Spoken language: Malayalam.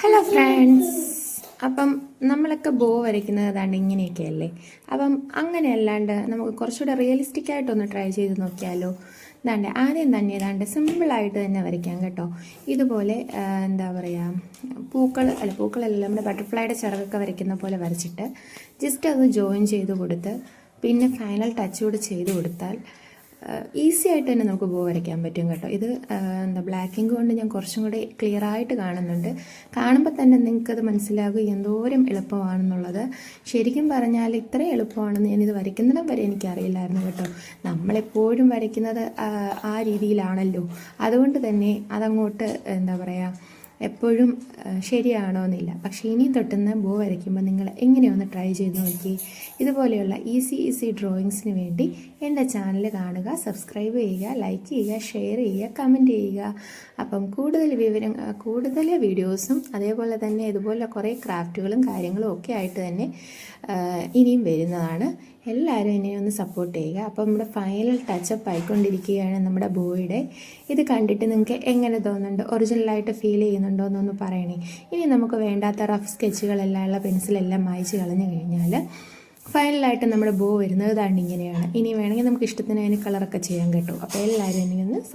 Hello friends. അപ്പം നമ്മളൊക്കെ ബോ വരയ്ക്കുന്നത് ഏതാണ്ട് ഇങ്ങനെയൊക്കെയല്ലേ. അപ്പം അങ്ങനെ അല്ലാണ്ട് നമുക്ക് കുറച്ചുകൂടെ റിയലിസ്റ്റിക് ആയിട്ടൊന്ന് ട്രൈ ചെയ്ത് നോക്കിയാലോ. ഇതാണ്ട് ആദ്യം തന്നെ ഏതാണ്ട് സിമ്പിളായിട്ട് തന്നെ വരയ്ക്കാം കേട്ടോ. ഇതുപോലെ എന്താ പറയുക, പൂക്കളല്ല, നമ്മുടെ ബട്ടർഫ്ലൈയുടെ ചിറകൊക്കെ വരയ്ക്കുന്ന പോലെ വരച്ചിട്ട് ജസ്റ്റ് അത് ജോയിൻ ചെയ്ത് കൊടുത്ത് പിന്നെ ഫൈനൽ ടച്ച് കൂടെ ചെയ്ത് കൊടുത്താൽ ഈസി ആയിട്ട് തന്നെ നമുക്ക് ബോ വരയ്ക്കാൻ പറ്റും കേട്ടോ. ഇത് ബ്ലാക്ക് ഇങ്ക് കൊണ്ട് ഞാൻ കുറച്ചും കൂടി ക്ലിയർ ആയിട്ട് കാണുന്നുണ്ട്. കാണുമ്പോൾ തന്നെ നിങ്ങൾക്കത് മനസ്സിലാകും എന്തോരം എളുപ്പമാണെന്നുള്ളത്. ശരിക്കും പറഞ്ഞാൽ ഇത്ര എളുപ്പമാണെന്ന് ഞാനിത് വരയ്ക്കുന്നിടം വരെ എനിക്കറിയില്ലായിരുന്നു കേട്ടോ. നമ്മളെപ്പോഴും വരയ്ക്കുന്നത് ആ രീതിയിലാണല്ലോ. അതുകൊണ്ട് തന്നെ അതങ്ങോട്ട് എന്താ പറയുക, എപ്പോഴും ശരിയാണോ എന്നില്ല. പക്ഷേ ഇനി തൊട്ടുന്ന ബോ വരയ്ക്കുമ്പോൾ നിങ്ങൾ എങ്ങനെയൊന്ന് ട്രൈ ചെയ്ത് നോക്കി. ഇതുപോലെയുള്ള ഈസി ഡ്രോയിങ്സിന് വേണ്ടി എൻ്റെ ചാനൽ കാണുക, സബ്സ്ക്രൈബ് ചെയ്യുക, ലൈക്ക് ചെയ്യുക, ഷെയർ ചെയ്യുക, കമൻറ്റ് ചെയ്യുക. അപ്പം കൂടുതൽ വീഡിയോസും അതേപോലെ തന്നെ ഇതുപോലെ കുറേ ക്രാഫ്റ്റുകളും കാര്യങ്ങളും ഒക്കെ ആയിട്ട് തന്നെ ഇനിയും വരുന്നതാണ്. എല്ലാവരും എന്നെ ഒന്ന് സപ്പോർട്ട് ചെയ്യുക. അപ്പോൾ നമ്മുടെ ഫൈനൽ ടച്ചപ്പ് ആയിക്കൊണ്ടിരിക്കുകയാണ് നമ്മുടെ ബോയുടെ. ഇത് കണ്ടിട്ട് നിങ്ങൾക്ക് എങ്ങനെ തോന്നുന്നുണ്ട്, ഒറിജിനലായിട്ട് ഫീൽ ചെയ്യുന്നുണ്ടോ എന്നൊന്ന് പറയണേ. ഇനി നമുക്ക് വേണ്ടാത്ത റഫ് സ്കെച്ചുകളെല്ലാം ഉള്ള പെൻസിലെല്ലാം മായ്ച്ച് കളഞ്ഞു കഴിഞ്ഞാൽ ഫൈനലായിട്ട് നമ്മുടെ ബോ വരുന്നത് ഇതാണ്ട് ഇങ്ങനെയാണ്. ഇനി വേണമെങ്കിൽ നമുക്ക് ഇഷ്ടത്തിന് അതിന് കളറൊക്കെ ചെയ്യാൻ കേട്ടോ. അപ്പോൾ എല്ലാവരും എന്നെ ഒന്ന്